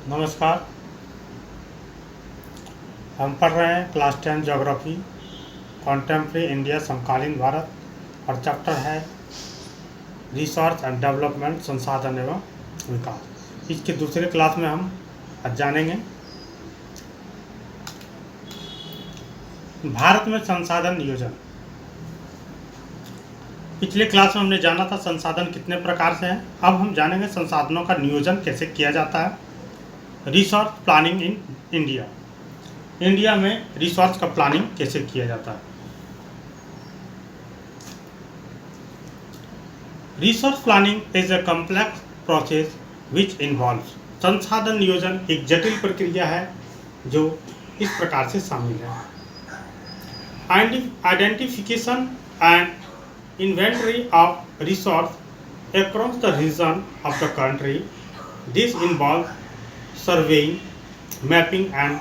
नमस्कार। हम पढ़ रहे हैं क्लास 10 ज्योग्राफी कॉन्टेम्प्रेरी इंडिया समकालीन भारत और चैप्टर है रिसर्च एंड डेवलपमेंट संसाधन एवं विकास। इसके दूसरे क्लास में हम आज जानेंगे भारत में संसाधन नियोजन। पिछले क्लास में हमने जाना था संसाधन कितने प्रकार से हैं। अब हम जानेंगे संसाधनों का नियोजन कैसे किया जाता है। रिसोर्स प्लानिंग इन इंडिया में रिसोर्स का प्लानिंग कैसे किया जाता है। Resource planning is a complex process which involves. संसाधन नियोजन एक जटिल प्रक्रिया है जो इस प्रकार से शामिल है। Identification and inventory of resource across the region of the country. This involve surveying, mapping and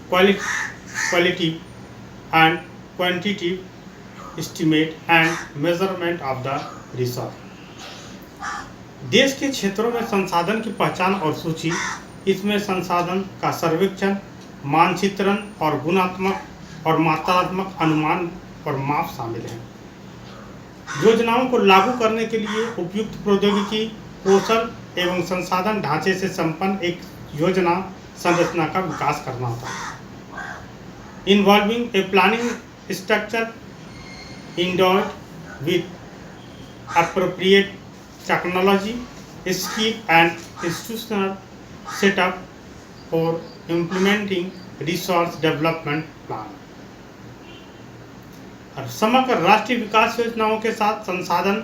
qualitative and quantitative estimate and measurement of the resource। देश के क्षेत्रों में संसाधन की पहचान और सूची, इसमें संसाधन का सर्वेक्षण, मानचित्रण और गुणात्मक और मात्रात्मक अनुमान और माप शामिल हैं। योजनाओं को लागू करने के लिए उपयुक्त प्रौद्योगिकी, कौशल एवं संसाधन ढांचे से संपन्न एक योजना संरचना का विकास करना होता है। Involving a planning structure endured with appropriate technology, skill and institutional setup for implementing resource development plan. और समग्र राष्ट्रीय विकास योजनाओं के साथ संसाधन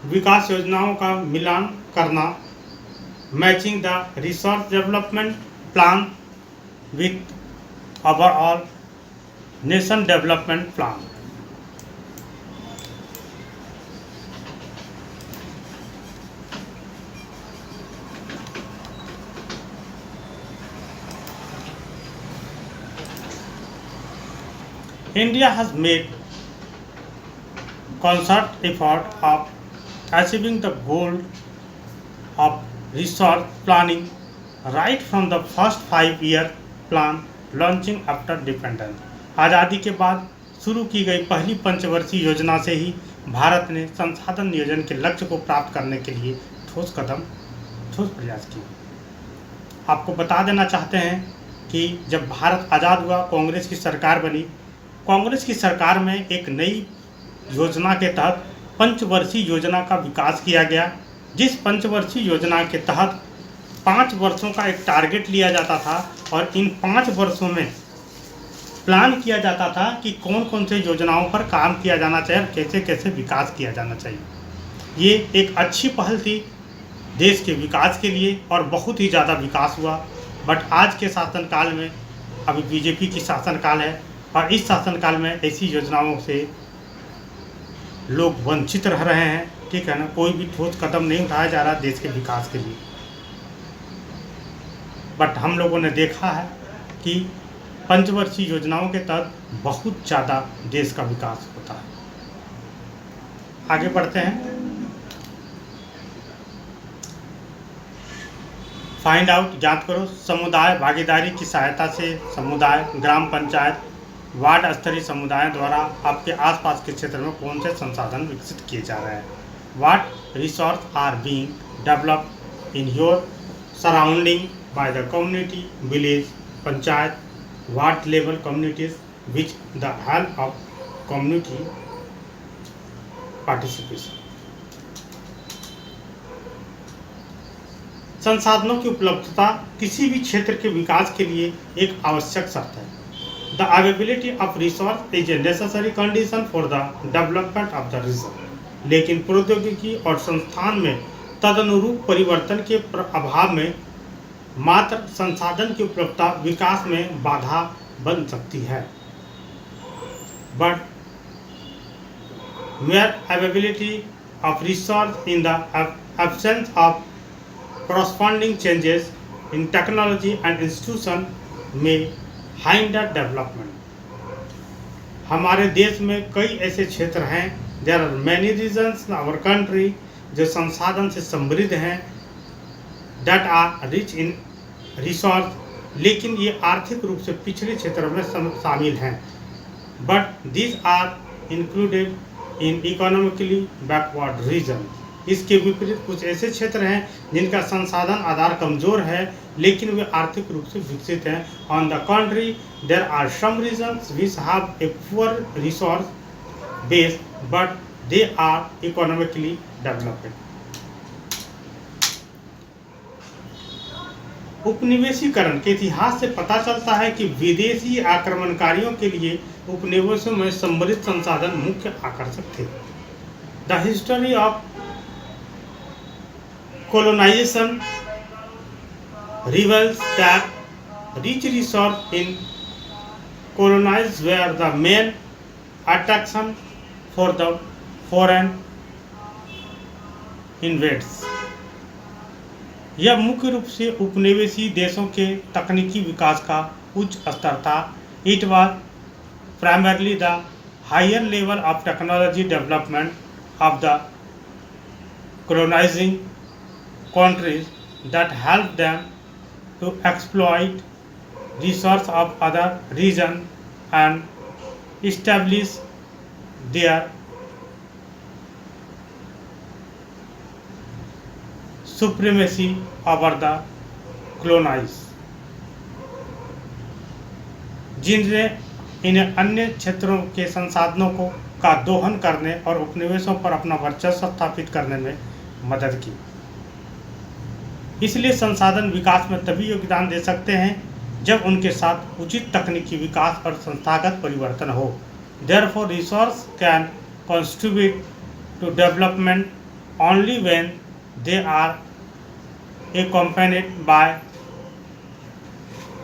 विकास योजनाओं का मिलान करना, matching the resource development plan with overall nation development plan. India has made concerted effort of achieving the goal of resource planning right from the first 5-year plan launching after independence। आज़ादी के बाद शुरू की गई पहली पंचवर्षीय योजना से ही भारत ने संसाधन नियोजन के लक्ष्य को प्राप्त करने के लिए ठोस प्रयास किए। आपको बता देना चाहते हैं कि जब भारत आज़ाद हुआ, कांग्रेस की सरकार बनी। कांग्रेस की सरकार में एक नई योजना के तहत पंचवर्षीय योजना का विकास किया गया, जिस पंचवर्षीय योजना के तहत 5 वर्षों का एक टारगेट लिया जाता था और इन 5 वर्षों में प्लान किया जाता था कि कौन कौन से योजनाओं पर काम किया जाना चाहिए और कैसे कैसे विकास किया जाना चाहिए। ये एक अच्छी पहल थी देश के विकास के लिए और बहुत ही ज़्यादा विकास हुआ। बट आज के शासनकाल में अभी बीजेपी की शासनकाल है और इस शासनकाल में ऐसी योजनाओं से लोग वंचित रह रहे हैं। ठीक है ना, कोई भी ठोस कदम नहीं उठाया जा रहा देश के विकास के लिए। बट हम लोगों ने देखा है कि पंचवर्षीय योजनाओं के तहत बहुत ज़्यादा देश का विकास होता है। आगे बढ़ते हैं। फाइंड आउट, ज्ञात करो। समुदाय भागीदारी की सहायता से समुदाय, ग्राम पंचायत, वार्ड स्तरीय समुदायों द्वारा आपके आसपास के क्षेत्र में कौन से संसाधन विकसित किए जा रहे हैं। What resource are being developed in your surrounding by the community, village, panchayat, ward level communities which the help of community participation. संसाधनों की उपलब्धता किसी भी क्षेत्र के विकास के लिए एक आवश्यक शर्त है। The availability of resource is a necessary condition for the development of the region। लेकिन प्रौद्योगिकी और संस्थान में तदनुरूप परिवर्तन के अभाव में मात्र संसाधन की उपलब्धता विकास में बाधा बन सकती है। But mere availability of resource in the absence of corresponding changes in technology and institution may hinder development। हमारे देश में कई ऐसे क्षेत्र हैं, there are many regions in our country जो संसाधन से समृद्ध हैं, that are rich in resource, लेकिन ये आर्थिक रूप से पिछड़े क्षेत्रों में शामिल हैं। But these are included in economically backward region. इसके विपरीत कुछ ऐसे क्षेत्र हैं जिनका संसाधन आधार कमजोर है लेकिन वे आर्थिक रूप से विकसित हैं। On the country there are some regions which have a poor resource base but they are economically developed. उपनिवेशीकरण के इतिहास से पता चलता है कि विदेशी आक्रमणकारियों के लिए उपनिवेशों में समृद्ध संसाधन मुख्य आकर्षक थे। The history of colonization reveals that rich resources in colonized were the main attraction for the foreign invaders। यह मुख्य रूप से उपनिवेशी देशों के तकनीकी विकास का उच्च स्तर था। It was primarily the higher level of technology development of the colonizing countries that help them to exploit resources of other regions and establish their supremacy over the colonized, जिनने इन्हें अन्य क्षेत्रों के संसाधनों को का दोहन करने और उपनिवेशों पर अपना वर्चस्व स्थापित करने में मदद की। इसलिए संसाधन विकास में तभी योगदान दे सकते हैं जब उनके साथ उचित तकनीकी विकास और संस्थागत परिवर्तन हो। Therefore resource can contribute to development only when they are accompanied by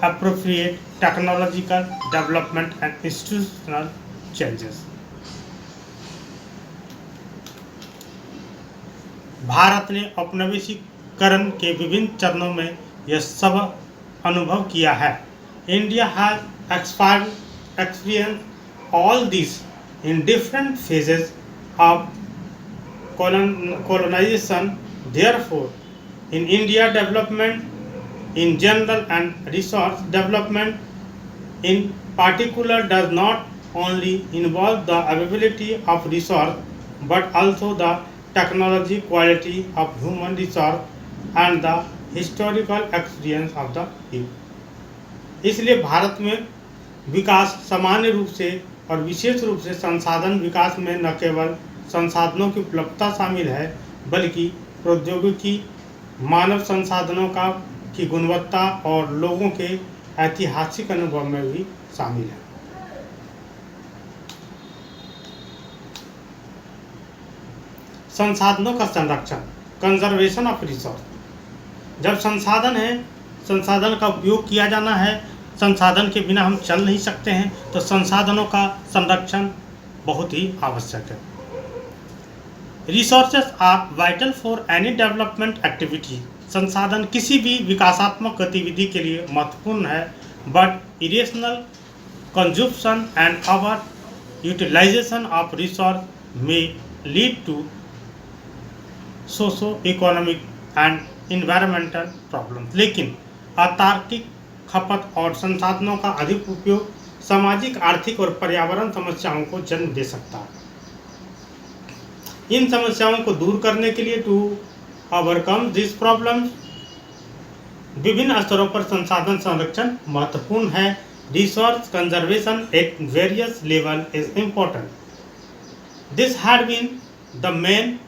appropriate technological development and institutional changes। भारत ने उपनिवेशीकरण के विभिन्न चरणों में यह सब अनुभव किया है। India has experienced all this in different phases of colonization। Therefore, in India, development in general and resource development in particular does not only involve the availability of resource but also the technology, quality of human resource and the historical experience of the people। इसलिए भारत में विकास सामान्य रूप से और विशेष रूप से संसाधन विकास में न केवल संसाधनों की उपलब्धता शामिल है बल्कि प्रौद्योगिकी, मानव संसाधनों की गुणवत्ता और लोगों के ऐतिहासिक अनुभव में भी शामिल है। संसाधनों का संरक्षण, कंजर्वेशन ऑफ रिसोर्स। जब संसाधन है, संसाधन का उपयोग किया जाना है, संसाधन के बिना हम चल नहीं सकते हैं, तो संसाधनों का संरक्षण बहुत ही आवश्यक है। Resources are vital for any development activity. संसाधन किसी भी विकासात्मक गतिविधि के लिए महत्वपूर्ण है, but irrational consumption and over utilisation of resource may lead to socio economic and environmental problems. लेकिन अतार्किक खपत और संसाधनों का अधिक उपयोग सामाजिक, आर्थिक और पर्यावरण समस्याओं को जन्म दे सकता है। इन समस्याओं को दूर करने के लिए टू ओवरकम दिस प्रॉब्लम्स विभिन्न स्तरों पर संसाधन संरक्षण महत्वपूर्ण है। Resource conservation at various level is important. This had been the main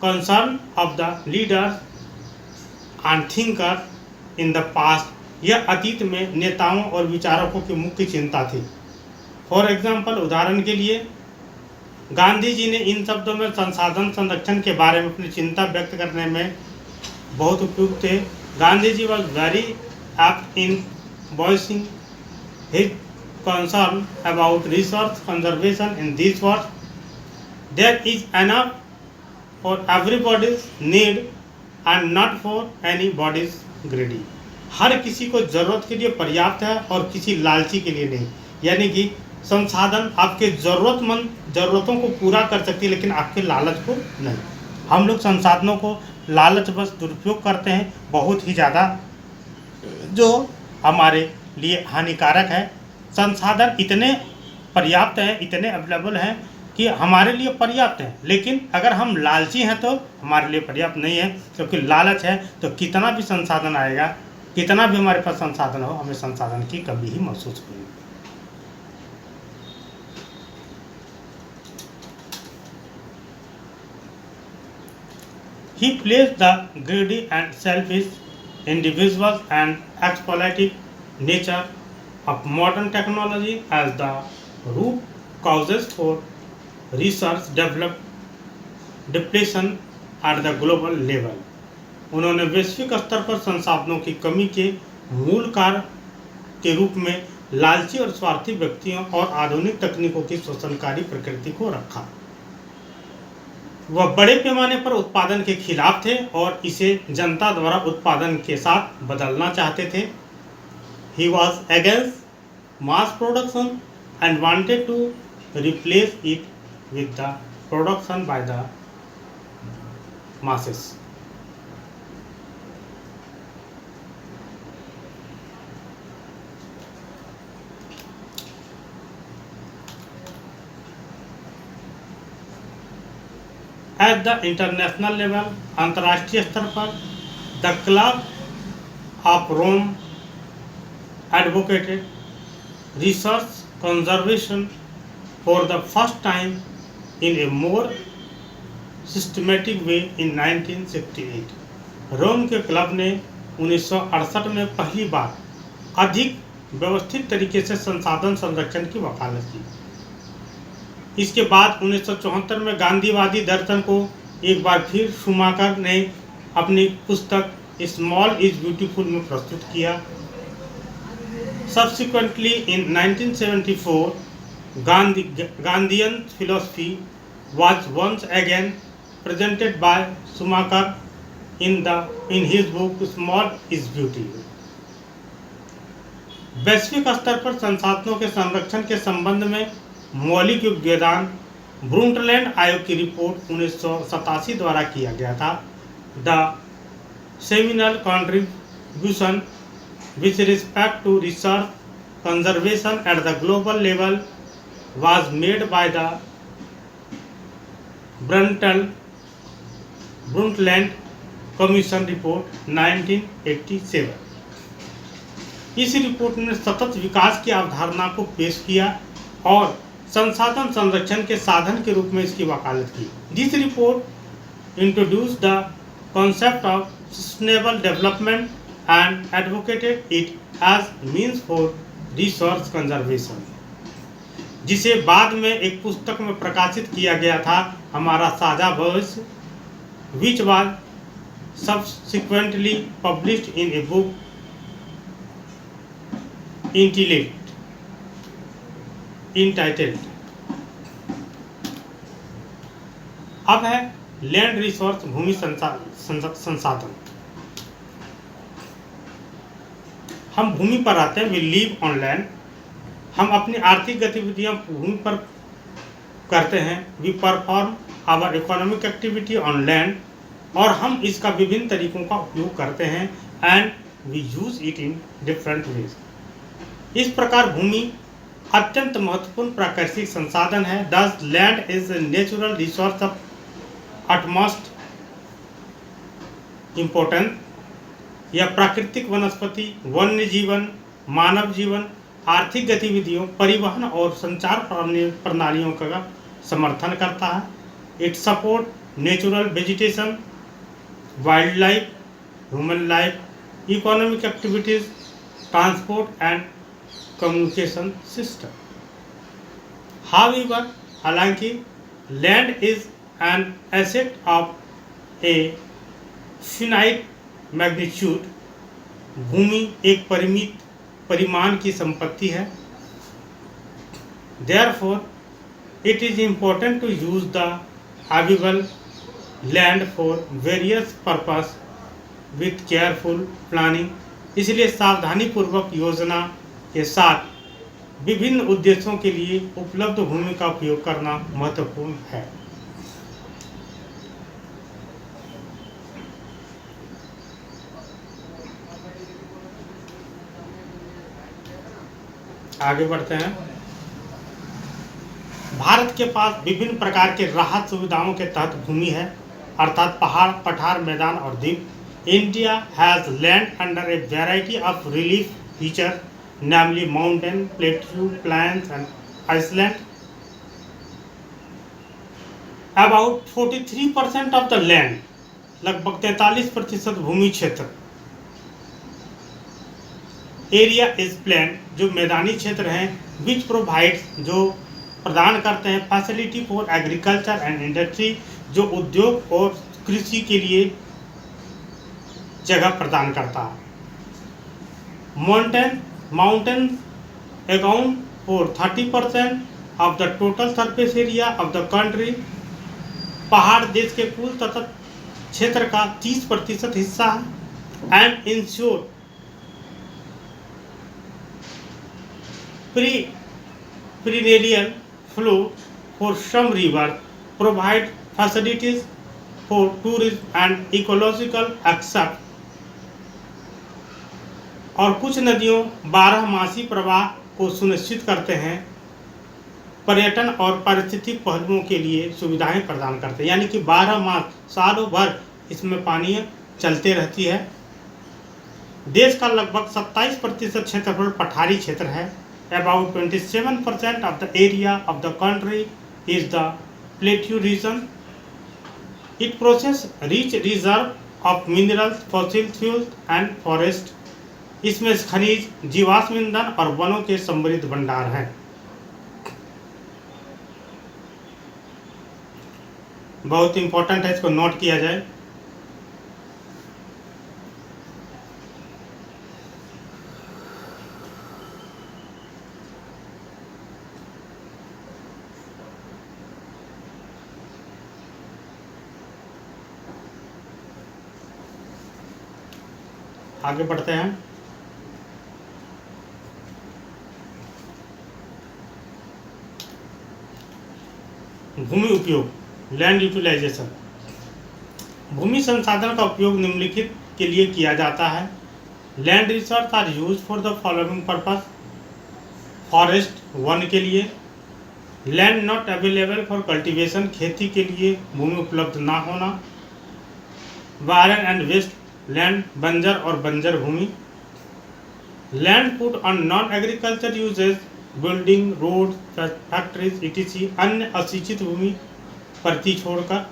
concern of the leaders and thinker in the past. यह अतीत में नेताओं और विचारकों की मुख्य चिंता थी। फॉर एग्जाम्पल, उदाहरण के लिए गांधी जी ने इन शब्दों में संसाधन संरक्षण के बारे में अपनी चिंता व्यक्त करने में बहुत उपयुक्त थे। Gandhi ji was very apt in voicing his concern about resource conservation in this words, there is enough for everybody's need and not for anybody's greedy. हर किसी को जरूरत के लिए पर्याप्त है और किसी लालची के लिए नहीं। यानी कि संसाधन आपके ज़रूरतों को पूरा कर सकती है लेकिन आपके लालच को नहीं। हम लोग संसाधनों को लालच बस दुरुपयोग करते हैं, बहुत ही ज़्यादा जो हमारे लिए हानिकारक है। संसाधन इतने पर्याप्त हैं, इतने अवेलेबल हैं कि हमारे लिए पर्याप्त हैं, लेकिन अगर हम लालची हैं तो हमारे लिए पर्याप्त नहीं है, क्योंकि लालच है तो कितना भी संसाधन आएगा, कितना भी हमारे पास संसाधन हो, हमें संसाधन की कमी ही महसूस होगी। He placed the greedy and selfish individuals and exploitative nature of modern technology as the root causes for research depletion at the global level. उन्होंने वैश्विक स्तर पर संसाधनों की कमी के मूल कारण के रूप में लालची और स्वार्थी व्यक्तियों और आधुनिक तकनीकों की शोषणकारी प्रकृति को रखा। वह बड़े पैमाने पर उत्पादन के खिलाफ थे और इसे जनता द्वारा उत्पादन के साथ बदलना चाहते थे। He was against mass production and wanted to replace it with the production by the masses. At the international level, अंतर्राष्ट्रीय स्तर पर the Club of Rome advocated research conservation for the first time in a more systematic way in 1968. रोम के club ने 1968 में पहली बार अधिक व्यवस्थित तरीके से संसाधन संरक्षण की वकालत की। इसके बाद 1974 में गांधीवादी दर्शन को एक बार फिर शूमाकर ने अपनी पुस्तक स्मॉल इज ब्यूटीफुल में प्रस्तुत किया। Subsequently in 1974, Gandhian philosophy was once again presented by Schumacher in his book Small is Beauty. वैश्विक स्तर पर संसाधनों के संरक्षण के संबंध में मौलिक योगदान ब्रुंटलैंड आयोग की रिपोर्ट 1987 द्वारा किया गया था। The seminal contribution with respect to research conservation at the global level was made by the Brundtland Commission Report 1987। इस रिपोर्ट ने सतत विकास की अवधारणा को पेश किया और संसाधन संरक्षण के साधन के रूप में इसकी वकालत की। This report introduced the concept of sustainable development and advocated it as means for resource conservation, जिसे बाद में एक पुस्तक में प्रकाशित किया गया था, हमारा साझा भविष्य, which was subsequently published in a book entitled। अब है लैंड रिसोर्स, भूमि संसाधन। हम भूमि पर आते हैं, वी लिव ऑन लैंड। हम अपनी आर्थिक गतिविधियां भूमि पर करते हैं, we perform our economic activity on land, और हम इसका विभिन्न तरीकों का उपयोग करते हैं, and we use it in different ways. इस प्रकार भूमि अत्यंत महत्वपूर्ण प्राकृतिक संसाधन है। This land is a natural resource of utmost importance. यह प्राकृतिक वनस्पति, वन्य जीवन, मानव जीवन, आर्थिक गतिविधियों, परिवहन और संचार प्रणालियों का समर्थन करता है। It support natural vegetation, wild life, human life, economic activities, transport and communication system. However, हालांकि land is an asset of a finite magnitude, भूमि एक परिमित परिमाण की संपत्ति है। Therefore it is important to use the available land for various purpose with careful planning. इसलिए सावधानी पूर्वक योजना के साथ विभिन्न उद्देश्यों के लिए उपलब्ध भूमि का उपयोग करना महत्वपूर्ण है। आगे बढ़ते हैं। भारत के पास विभिन्न प्रकार के राहत सुविधाओं के तहत भूमि है, अर्थात पहाड़, पठार, मैदान और द्वीप। India has land under A variety of relief feature, namely mountain, plateau, plains and island. About 43% of the land, लगभग 43% भूमि क्षेत्र, एरिया इज प्लेन, जो मैदानी क्षेत्र हैं, विच प्रोवाइड्स, जो प्रदान करते हैं, facility for agriculture and industry, जो उद्योग और कृषि के लिए जगह प्रदान करता है। Mountain account for 30% of the total surface area of the country. पहाड़ देश के कुल तथा क्षेत्र का 30% हिस्सा है। And ensure perennial flow for some river, provide facilities for tourism and ecological accept। और कुछ नदियों 12 मासी प्रवाह को सुनिश्चित करते हैं, पर्यटन और पारिस्थितिक पहलुओं के लिए सुविधाएं प्रदान करते हैं, यानी कि 12 मास, सालों भर इसमें पानी चलते रहती है। देश का लगभग 27% क्षेत्रफल पठारी क्षेत्र है। About 27% of the area of the country is the plateau region. It possesses rich reserve of minerals, fossil fuels and forest. इसमें खनिज, जीवाश्म ईंधन और वनों के समृद्ध भंडार हैं। बहुत इंपॉर्टेंट है, इसको नोट किया जाए। आगे बढ़ते हैं। भूमि उपयोग, लैंड यूटिलाइजेशन। भूमि संसाधन का उपयोग निम्नलिखित के लिए किया जाता है। Land resource are use for the following purpose. Forest, वन के लिए। Land not available for cultivation, खेती के लिए भूमि उपलब्ध ना होना। बारन एंड वेस्ट लैंड, बंजर और बंजर भूमि। Land put on non agriculture uses, building, road, factories etc, अन्य असिंचित भूमि परती छोड़कर।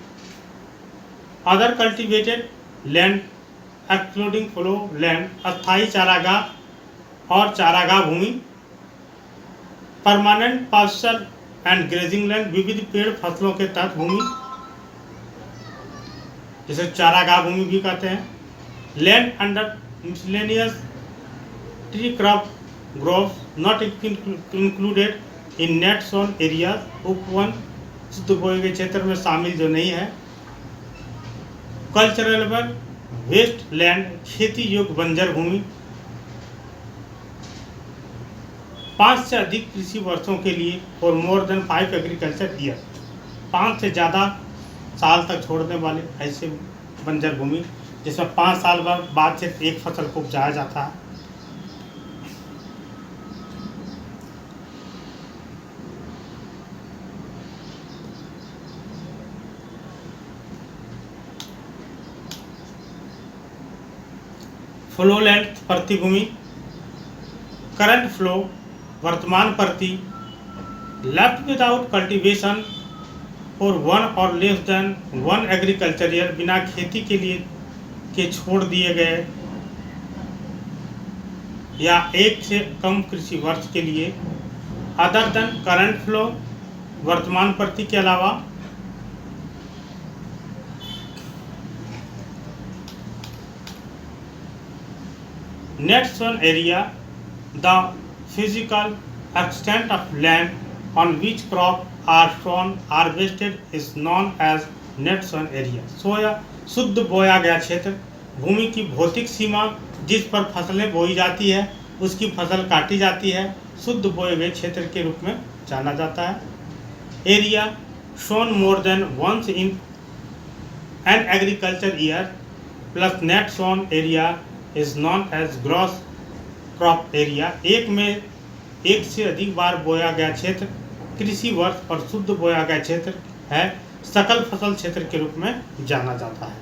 Other cultivated land excluding fallow land, अस्थायी चारागाह और चारागाह भूमि। Permanent pasture and grazing land, विविध पेड़ फसलों के तहत भूमि, जिसे चारागाह भूमि भी कहते हैं। Land under miscellaneous tree crop groves, not included in net sown areas, उपवन शुद्ध बोए गए क्षेत्र में शामिल जो नहीं है। कल्चरल वेस्ट लैंड, खेती योग्य बंजर भूमि। 5 से अधिक कृषि वर्षों के लिए और मोर देन 5 एग्रीकल्चर ईयर, 5 से ज़्यादा साल तक छोड़ने वाले ऐसे बंजर भूमि, जिसमें 5 साल बाद सिर्फ एक फसल को उपजाया जाता है। फ्लो लेंथ, प्रति भूमि। करंट फ्लो, वर्तमान प्रति। लेफ्ट विदाउट कल्टीवेशन और 1 और लेस देन 1 एग्रीकल्चर ईयर, बिना खेती के लिए के छोड़ दिए गए या 1 से कम कृषि वर्ष के लिए। अदर देन करंट फ्लो, वर्तमान प्रति के अलावा। Net sown area, the physical extent of land on which crop are sown harvested is known as net sown area. सोया, शुद्ध बोया गया क्षेत्र, भूमि की भौतिक सीमा जिस पर फसलें बोई जाती है, उसकी फसल काटी जाती है, शुद्ध बोए गए क्षेत्र के रूप में जाना जाता है। Area sown more than once in an agriculture year plus net sown area is known as gross crop area. एक में एक से अधिक बार बोया गया क्षेत्र, कृषि वर्ष और शुद्ध बोया गया क्षेत्र है सकल फसल क्षेत्र के रूप में जाना जाता है।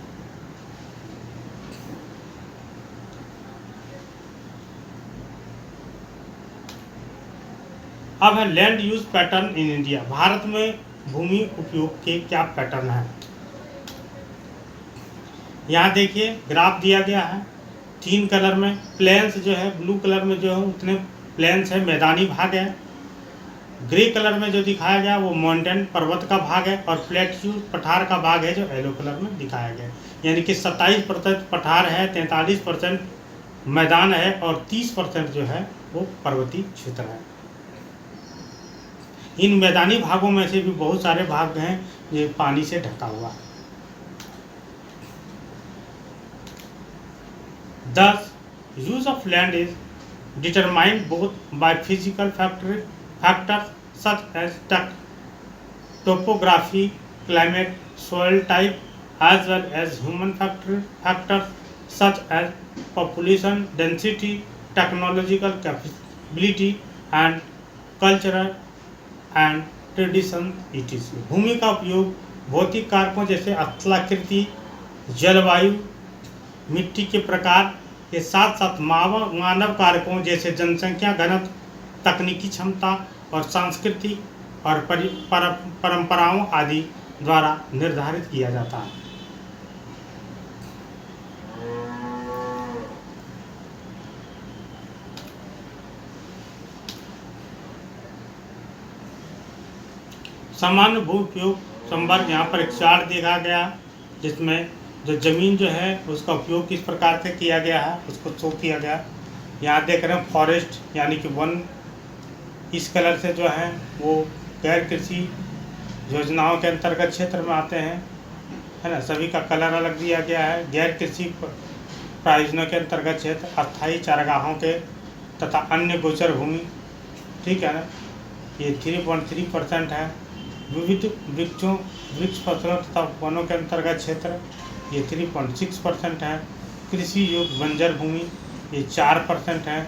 अब है land use pattern in India. Bharat में भूमि उपयोग के क्या पैटर्न है। यहाँ देखिए ग्राफ दिया गया है 3 कलर में। प्लेन्स जो है ब्लू कलर में जो है उतने प्लेन्स है, मैदानी भाग है। ग्रे कलर में जो दिखाया गया वो माउंटेन पर्वत का भाग है, और प्लेट्यू पठार का भाग है जो येलो कलर में दिखाया गया है। यानी कि 27% पठार है, 43% मैदान है और 30% जो है वो पर्वतीय क्षेत्र है। इन मैदानी भागों में से भी बहुत सारे भाग हैं जो पानी से ढका हुआ है। Thus, use of land is determined both by physical factors such as topography, climate, soil type, as well as human factors such as population density, technological capability, and cultural and tradition etc. भूमि का उपयोग भौतिक कारकों जैसे स्थलाकृति, जलवायु, मिट्टी के प्रकार के साथ साथ मानव कारकों जैसे जनसंख्या घनत्व, तकनीकी क्षमता और सांस्कृतिक और परंपराओं आदि द्वारा निर्धारित किया जाता है। सामान्य भू उपयोग संवर्ग यहाँ पर एक चार्ट देखा गया जिसमें जो जमीन जो है उसका उपयोग किस प्रकार से किया गया है उसको शो किया गया। यहाँ देख रहे हैं फॉरेस्ट यानी कि वन, इस कलर से जो है वो गैर कृषि योजनाओं के अंतर्गत क्षेत्र में आते हैं, है ना। सभी का कलर अलग दिया गया है। गैर कृषि प्रायोजनों के अंतर्गत क्षेत्र, अस्थायी चारागाहों के तथा अन्य गोचर भूमि, ठीक है ना, ये 3.3% है। विविध वृक्ष फसलों तथा वनों के अंतर्गत क्षेत्र ये 3.6% है। कृषि योग्य बंजर भूमि ये 4% है।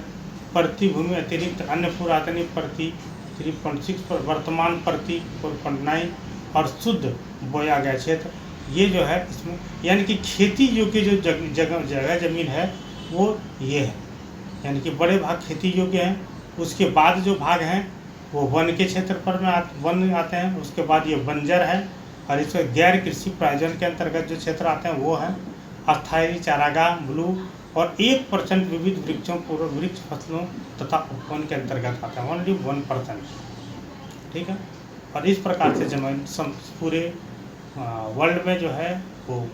प्रति भूमि अतिरिक्त अन्य पुरातनी प्रति 3.6, वर्तमान प्रति 4.9 और शुद्ध बोया गया क्षेत्र ये जो है इसमें, यानी कि खेती योग्य जो जगह जमीन है वो ये है, यानी कि बड़े भाग खेती योग्य हैं। उसके बाद जो भाग हैं वो वन के क्षेत्र पर में वन आते हैं। उसके बाद ये बंजर है, और इसमें गैर कृषि प्रायोजन के अंतर्गत जो क्षेत्र आते हैं वो हैं अस्थायी चारागाह ब्लू, और 1% विविध वृक्षों पूर्व वृक्ष फसलों तथा उपवन के अंतर्गत आता है, ओनली 1%, ठीक है। और इस प्रकार से जमीन पूरे वर्ल्ड में जो है वो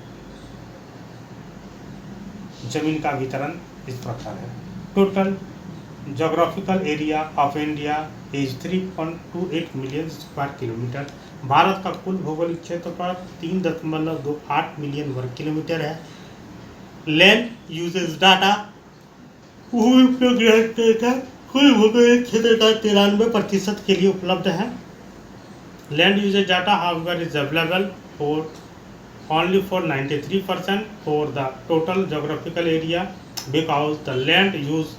जमीन का वितरण इस प्रकार है। Total geographical area of India is 3.28 million square kilometre. Bharat का कुल भौगोलिक क्षेत्रफल 3.28 मिलियन वर्ग किलोमीटर है। लैंड यूजेज डाटा भूमि उपयोग डेटा कुल भौगोलिक क्षेत्र का 93% के लिए उपलब्ध है। Land uses data however is available for only for 93% for the total geographical area, because the land use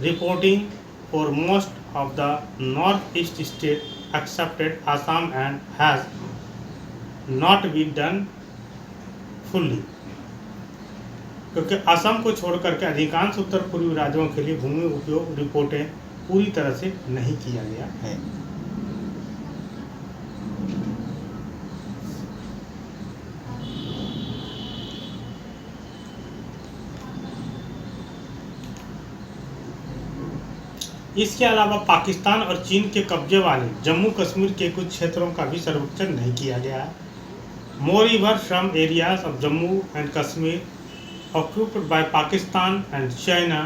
reporting for most of the northeast state accepted Assam and has not been done fully, क्योंकि असम को छोड़ करके अधिकांश उत्तर पूर्वी राज्यों के लिए भूमि उपयोग रिपोर्टें पूरी तरह से नहीं किया गया है। इसके अलावा पाकिस्तान और चीन के कब्जे वाले जम्मू कश्मीर के कुछ क्षेत्रों का भी सर्वेक्षण नहीं किया गया है। Moreover some areas of Jammu and Kashmir occupied by Pakistan and China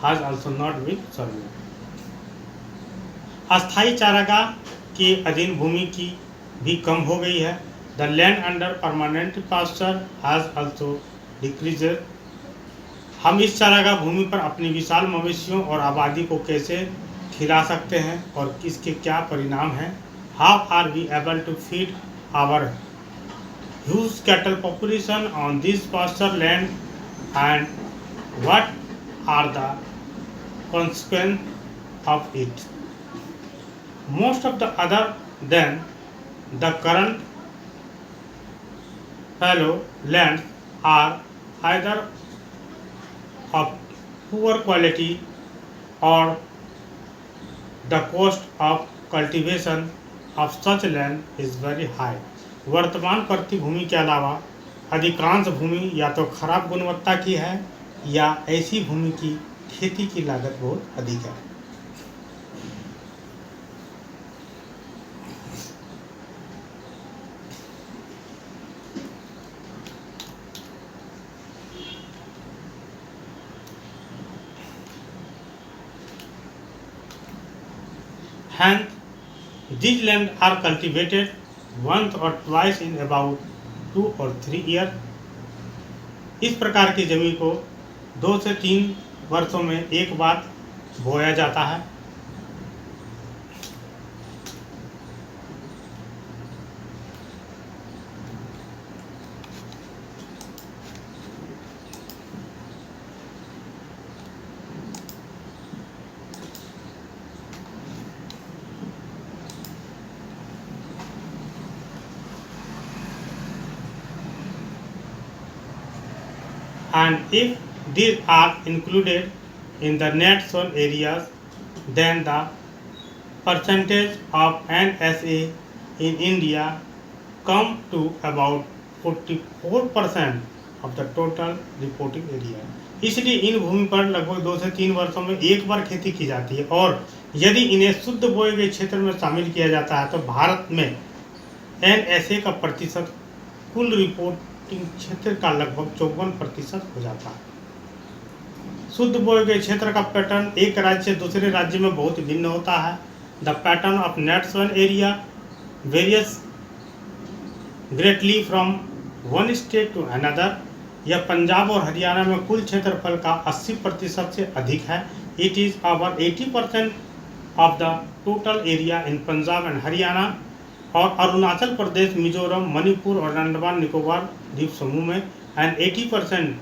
has also not been surveyed. अस्थायी चारागाह के अधीन भूमि की भी कम हो गई है। The land under permanent pasture has also decreased. हम इस चारागाह भूमि पर अपनी विशाल मवेशियों और आबादी को कैसे खिला सकते हैं और इसके क्या परिणाम हैं? How are we able to feed our huge cattle population on this pasture land, and what are the of it. Most of the other than the current fallow lands are either of poor quality or the cost of cultivation of such land is very high. वर्तमान प्रतिभूमि के अलावा अधिकांश भूमि या तो खराब गुणवत्ता की है या ऐसी भूमि की खेती की लागत बहुत अधिक है. Hence, these lands are cultivated once or twice in about 2 or 3 years. इस प्रकार की जमीन को 2 से 3 वर्षों में एक बार बोया जाता है. And if these are included in the net soil areas, then the percentage of NSA in India come to about 44% of the total reporting area. इसलिए इन भूमि पर लगभग 2 से 3 वर्षों में एक बार खेती की जाती है और यदि इन्हें शुद्ध बोए गए क्षेत्र में शामिल किया जाता है तो भारत में NSA का प्रतिशत कुल रिपोर्टिंग क्षेत्र का लगभग 54% हो जाता है. शुद्ध बोए गए क्षेत्र का पैटर्न एक राज्य से दूसरे राज्य में बहुत भिन्न होता है. The pattern of net sown area varies greatly from one state to another. यह पंजाब और हरियाणा में कुल क्षेत्रफल का 80% से अधिक है. It is about 80% of the total area in Punjab and Haryana. और अरुणाचल प्रदेश, मिजोरम, मणिपुर और अंडमान निकोबार द्वीप समूह में and 80%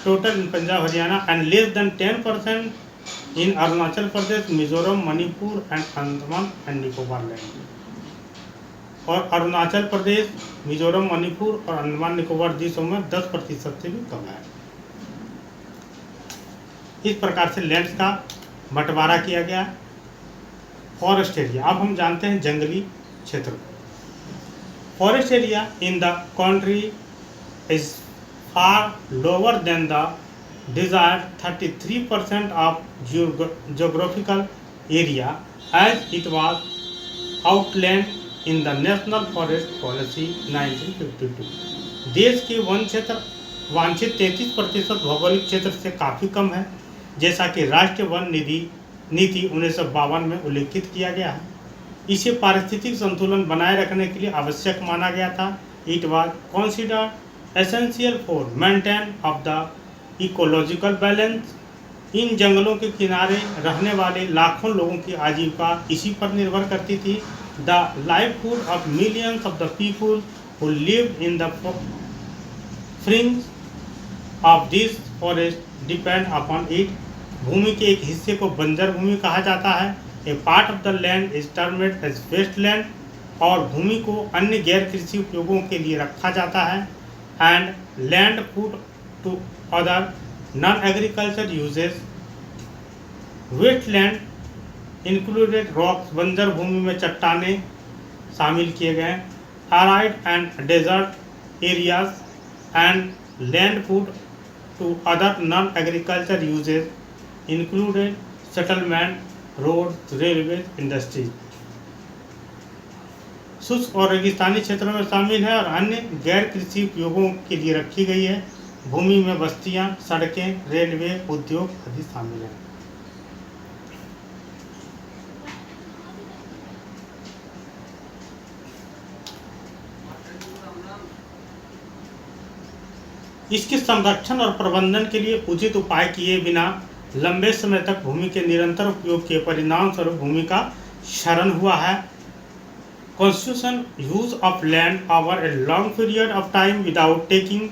total in Punjab Haryana and less than 10% in Arunachal Pradesh, Mizoram, Manipur and Andaman and Nicobar land. और अरुणाचल प्रदेश, मिजोरम, मणिपुर और अंडमान निकोबार द्वीप समूह में 10% से भी कम है. इस प्रकार से लैंड्स का बंटवारा किया गया. फॉरेस्ट एरिया, अब हम जानते हैं जंगली क्षेत्र. Forest area in the country is far lower than the desired 33% of geographical area as it was outlined in the national forest policy 1952. देश के वन क्षेत्र वांछित 33% भौगोलिक क्षेत्र से काफ़ी कम है, जैसा कि राष्ट्रीय वन नीति 1952 में उल्लेखित किया गया है. इसे पारिस्थितिक संतुलन बनाए रखने के लिए आवश्यक माना गया था. It was considered essential for maintain of the ecological balance. इन जंगलों के किनारे रहने वाले लाखों लोगों की आजीविका इसी पर निर्भर करती थी. The livelihood of millions of the people who live in the fringe of this forest depend upon it. भूमि के एक हिस्से को बंजर भूमि कहा जाता है. A part of the land is termed as wasteland. और भूमि को अन्य गैर कृषि उपयोगों के लिए रखा जाता है. And land put to other non agriculture uses. Wasteland included rocks. बंजर भूमि में चट्टाने शामिल किए गए. Arid and desert areas. And land put to other non agriculture uses included settlement, roads, railways, industries. शुष्क और रेगिस्तानी क्षेत्रों में शामिल है और अन्य गैर कृषि उपयोगों के लिए रखी गई है. भूमि में बस्तियां, सड़कें, रेलवे, उद्योग आदि शामिल हैं. इसके संरक्षण और प्रबंधन के लिए उचित उपाय किए बिना लंबे समय तक भूमि के निरंतर उपयोग के परिणाम स्वरूप भूमि का क्षरण हुआ है. Constitution use of land over a long period of time without taking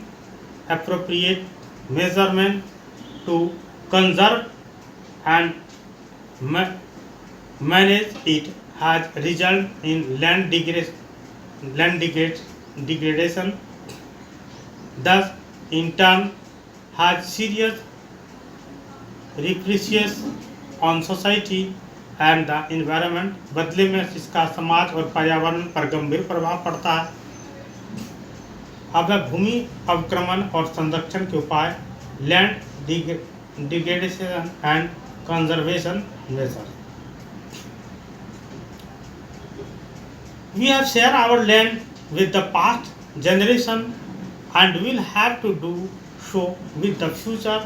appropriate measurement to conserve and manage it has resulted in degradation, thus in turn has serious repercussions on society and the environment। बदले में इसका समाज और पर्यावरण पर गंभीर प्रभाव पड़ता है। अब है भूमि अवक्रमण और संरक्षण के उपाय, land degradation and conservation measure. We have shared our land with the past generation and will have to do so with the future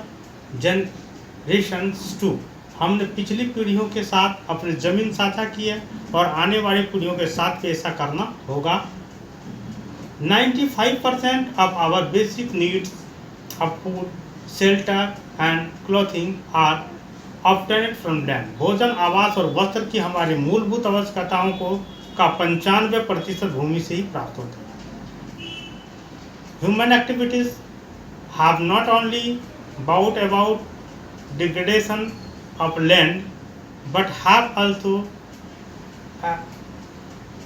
generations too। हमने पिछली पीढ़ियों के साथ अपनी जमीन साझा की है और आने वाली पीढ़ियों के साथ भी ऐसा करना होगा। 95% of our basic needs of food, shelter and clothing are obtained from land। भोजन, आवास और वस्त्र की हमारी मूलभूत आवश्यकताओं को का 95% भूमि से ही प्राप्त होता है। Human activities have not only brought about degradation of land but have also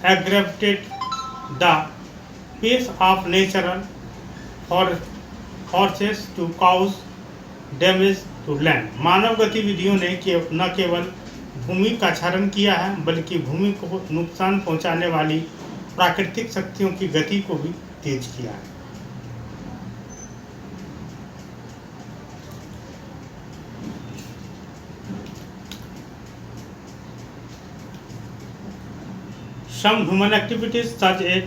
aggravated the pace of natural forces to cause damage to land। मानव गतिविधियों ने न केवल भूमि का क्षरण किया है बल्कि भूमि को नुकसान पहुंचाने वाली प्राकृतिक शक्तियों की गति को भी तेज किया है। Some human activities such as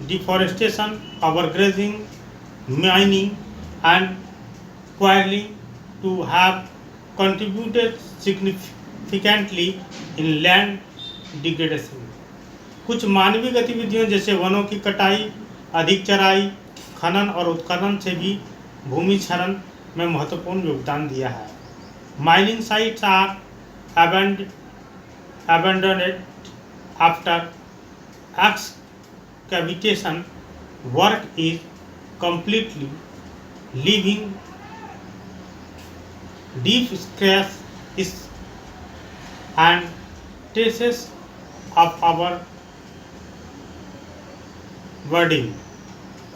deforestation, overgrazing, mining and quarrying to have contributed significantly in land degradation। कुछ मानवीय गतिविधियों जैसे वनों की कटाई, अधिक चराई, खनन और उत्खनन से भी भूमि क्षरण में महत्वपूर्ण योगदान दिया है। Mining sites are abandoned after excavation work is completely, leaving deep scratches and traces of our burden।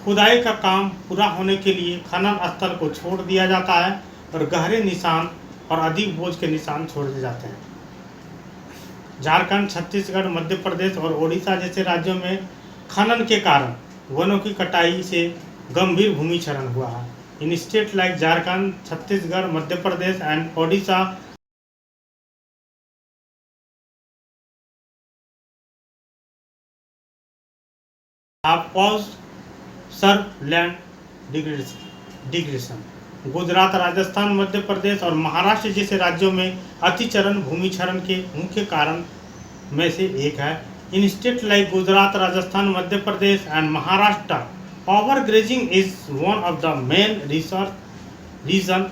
खुदाई का काम पूरा होने के लिए खनन स्थल को छोड़ दिया जाता है और गहरे निशान और अधिक बोझ के निशान छोड़ दिए जाते हैं। झारखंड, छत्तीसगढ़, मध्य प्रदेश और ओडिशा जैसे राज्यों में खनन के कारण वनों की कटाई से गंभीर भूमि क्षरण हुआ है। In state like Jharkhand, Chhattisgarh, Madhya Pradesh and Odisha have caused severe land degradation। Gujarat, Rajasthan, Madhya Pradesh और महाराष्ट्र जैसे राज्यों में अतिचरण भूमि क्षरण के मुख्य कारण में से एक है। In state like Gujarat, Rajasthan, Madhya Pradesh and Maharashtra, overgrazing is one of the main reason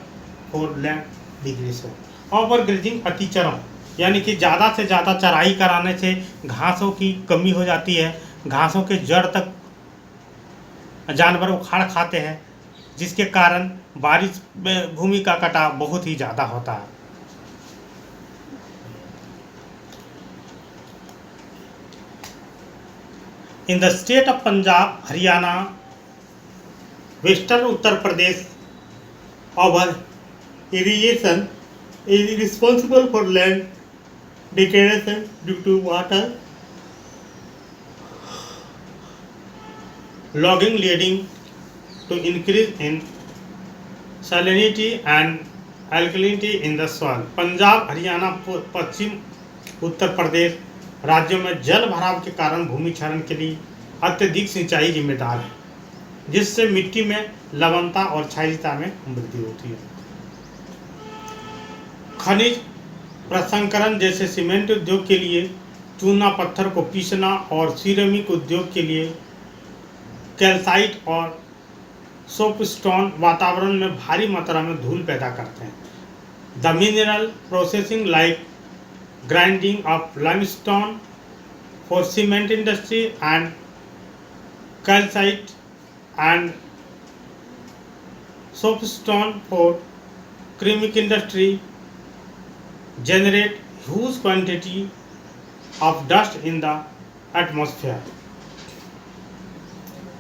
for land degradation. Overgrazing अतिचरण यानी कि ज़्यादा से ज़्यादा चराई कराने से घासों की कमी हो जाती है, घासों के जड़ तक जानवर उखाड़ खाते हैं, जिसके कारण बारिश में भूमि का कटाव बहुत ही ज़्यादा होता है। In the state of Punjab, Haryana, western Uttar Pradesh, over irrigation is responsible for land degradation due to water logging leading to increase in salinity and alkalinity in the soil। Punjab, Haryana, पश्चिम उत्तर प्रदेश राज्यों में जल भराव के कारण भूमि क्षरण के लिए अत्यधिक सिंचाई जिम्मेदार है, जिससे मिट्टी में लवणता और क्षारीयता में वृद्धि होती है। खनिज प्रसंस्करण जैसे सीमेंट उद्योग के लिए चूना पत्थर को पीसना और सिरेमिक उद्योग के लिए कैल्साइट और सोपस्टोन वातावरण में भारी मात्रा में धूल पैदा करते हैं। The mineral processing like grinding of limestone for cement industry and calcite and soapstone for chemical industry generate huge quantity of dust in the atmosphere.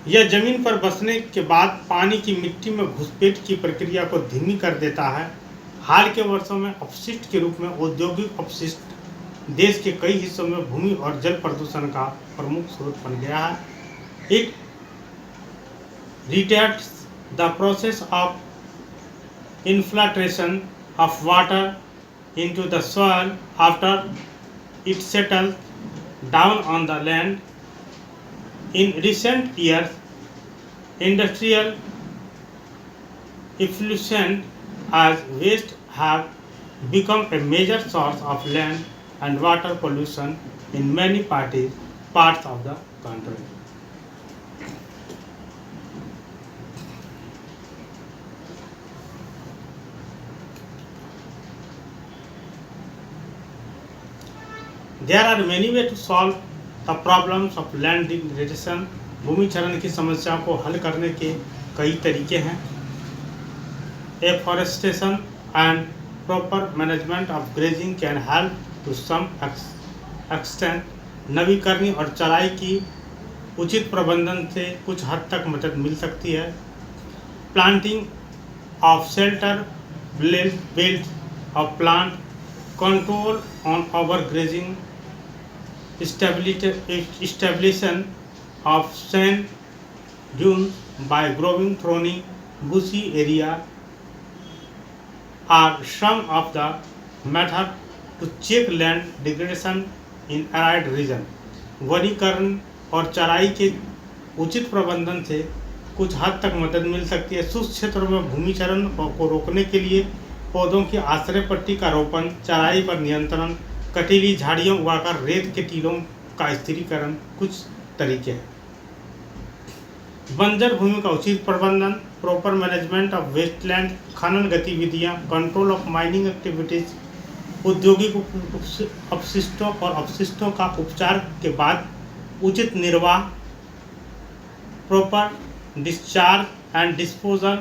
यह जमीन पर बसने के बाद पानी की मिट्टी में घुसपैठ की प्रक्रिया को धीमी कर देता है। हाल के वर्षों में अपशिष्ट के रूप में औद्योगिक अपशिष्ट देश के कई हिस्सों में भूमि और जल प्रदूषण का प्रमुख स्रोत बन गया है। It retards the process of infiltration of water into the soil after it settles down on the land. In recent years, industrial effluent as waste have become a major source of land and water pollution in many parts of the country. There are many ways to solve the problems of land degradation. भूमि क्षरण की समस्या को हल करने के कई तरीके हैं। Afforestation and proper management of grazing can help to some extent. नवीकरण और चराई की उचित प्रबंधन से कुछ हद तक मदद मिल सकती है। Planting of shelter belts of plant control on overgrazing. Establishment of sand dunes by growing throwing bushy area are some of the methods to check land degradation in arid region. वनीकरण और चराई के उचित प्रबंधन से कुछ हद तक मदद मिल सकती है। शुष्क क्षेत्रों में भूमि क्षरण को रोकने के लिए पौधों की आश्रय पट्टी का रोपण, चराई पर नियंत्रण, कटीली झाड़ियाँ उगाकर रेत के टीलों का स्थिरीकरण कुछ तरीके हैं। बंजर भूमि का उचित प्रबंधन, प्रॉपर मैनेजमेंट ऑफ वेस्टलैंड, खनन गतिविधियाँ, कंट्रोल ऑफ माइनिंग एक्टिविटीज, औद्योगिक अपशिष्टों और अपशिष्टों का उपचार के बाद उचित निर्वाह, proper discharge and disposal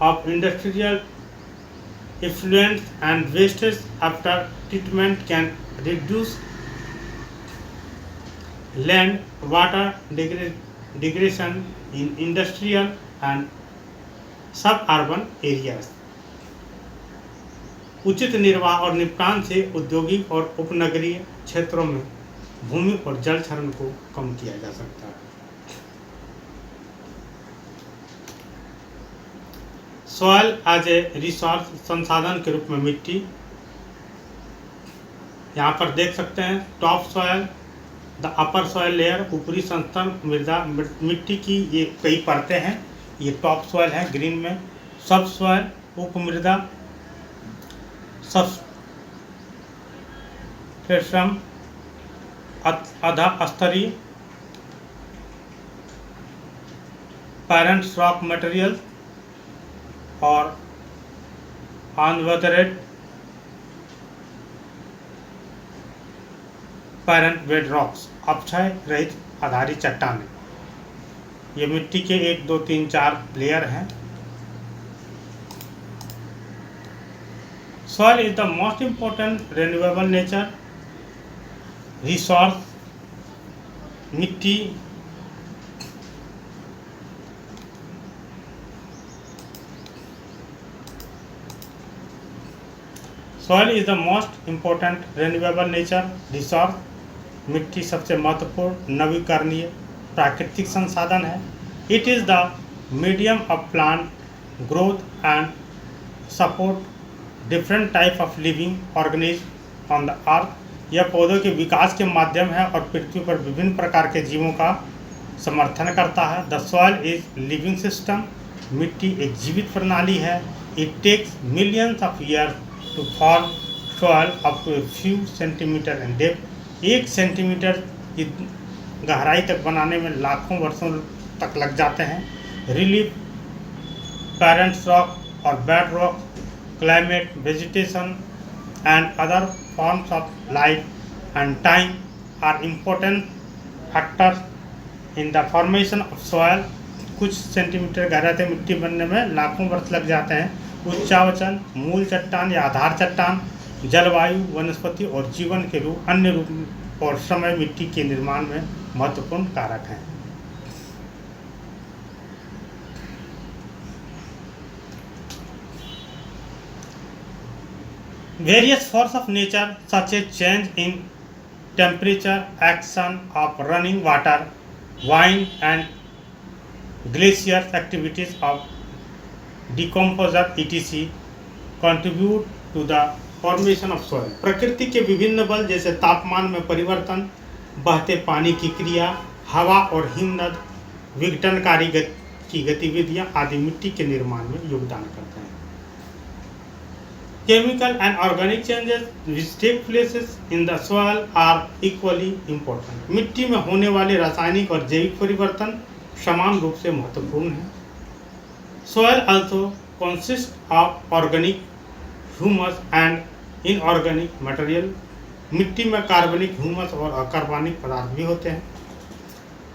of industrial effluents and wastes after treatment can reduce land water degradation in industrial and suburban areas. उचित निर्वाह और निपटान से औद्योगिक और उपनगरीय क्षेत्रों में भूमि और जल क्षरण को कम किया जा सकता है। सॉयल एज ए रिसोर्स, संसाधन के रूप में मिट्टी। यहाँ पर देख सकते हैं top soil, the upper soil layer, ऊपरी संस्तरण मृदा मिट्टी की ये कई परतें हैं। ये टॉप सॉयल है ग्रीन में। सब सॉयल उपमृदा, सबस्ट्रेटम अधा स्तरीय, पेरेंट रॉक मटेरियल और अनवेदरेड पेरेंट बेड रॉक्स, अपक्षय रहित आधारित चट्टानें। ये मिट्टी के 1, 2, 3, 4 लेयर हैं। Soil is the most important renewable nature resource. मिट्टी soil is the most important renewable nature resource. मिट्टी सबसे महत्वपूर्ण नवीकरणीय प्राकृतिक संसाधन है। It is the medium of plant growth and support different type of living organism on the earth. यह पौधों के विकास के माध्यम है और पृथ्वी पर विभिन्न प्रकार के जीवों का समर्थन करता है। The soil is living system. मिट्टी एक जीवित प्रणाली है। It takes millions of years to form soil up to a few centimeter in depth। 1 centimetre की गहराई तक बनाने में लाखों वर्षों तक लग जाते हैं। रिलीफ, पेरेंट रॉक और bed rock, climate, vegetation and other forms of life and time are important factors in the formation of soil. कुछ सेंटीमीटर गहराई तक मिट्टी बनने में लाखों वर्ष लग जाते हैं उच्चावचन, मूल चट्टान या आधार चट्टान, जलवायु, वनस्पति और जीवन के रूप अन्य रूप और समय मिट्टी के निर्माण में महत्वपूर्ण कारक हैं। Various forces of nature such as change in temperature, action of running water, wind and glaciers, activities of decomposer etc. contribute to the formation of soil. प्रकृति के विभिन्न बल जैसे तापमान में परिवर्तन, बहते पानी की क्रिया, हवा और हिमनद विघटनकारी की गतिविधियां आदि मिट्टी के निर्माण में योगदान करते हैं। Chemical and organic changes which take places in the soil are equally important. मिट्टी में होने वाले रासायनिक और जैविक परिवर्तन समान रूप से महत्वपूर्ण है। Soil also consists of organic, humus and inorganic material. मिट्टी में कार्बनिक, ह्यूमस और अकार्बनिक पदार्थ भी होते हैं।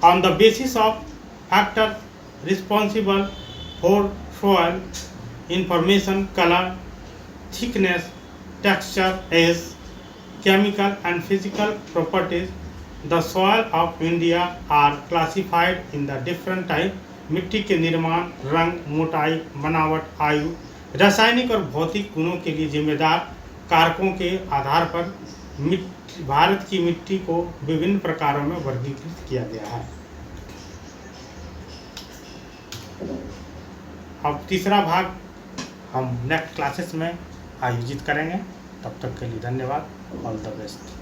On the basis of factors responsible for soil information, color, thickness, texture, age, chemical and physical properties, the soil of India are classified in the different type. मिट्टी के निर्माण, रंग, मोटाई, बनावट, आयु, रासायनिक और भौतिक गुणों के लिए जिम्मेदार कारकों के आधार पर भारत की मिट्टी को विभिन्न प्रकारों में वर्गीकृत किया गया है। अब तीसरा भाग हम नेक्स्ट क्लासेस में आयोजित करेंगे। तब तक के लिए धन्यवाद। All the best.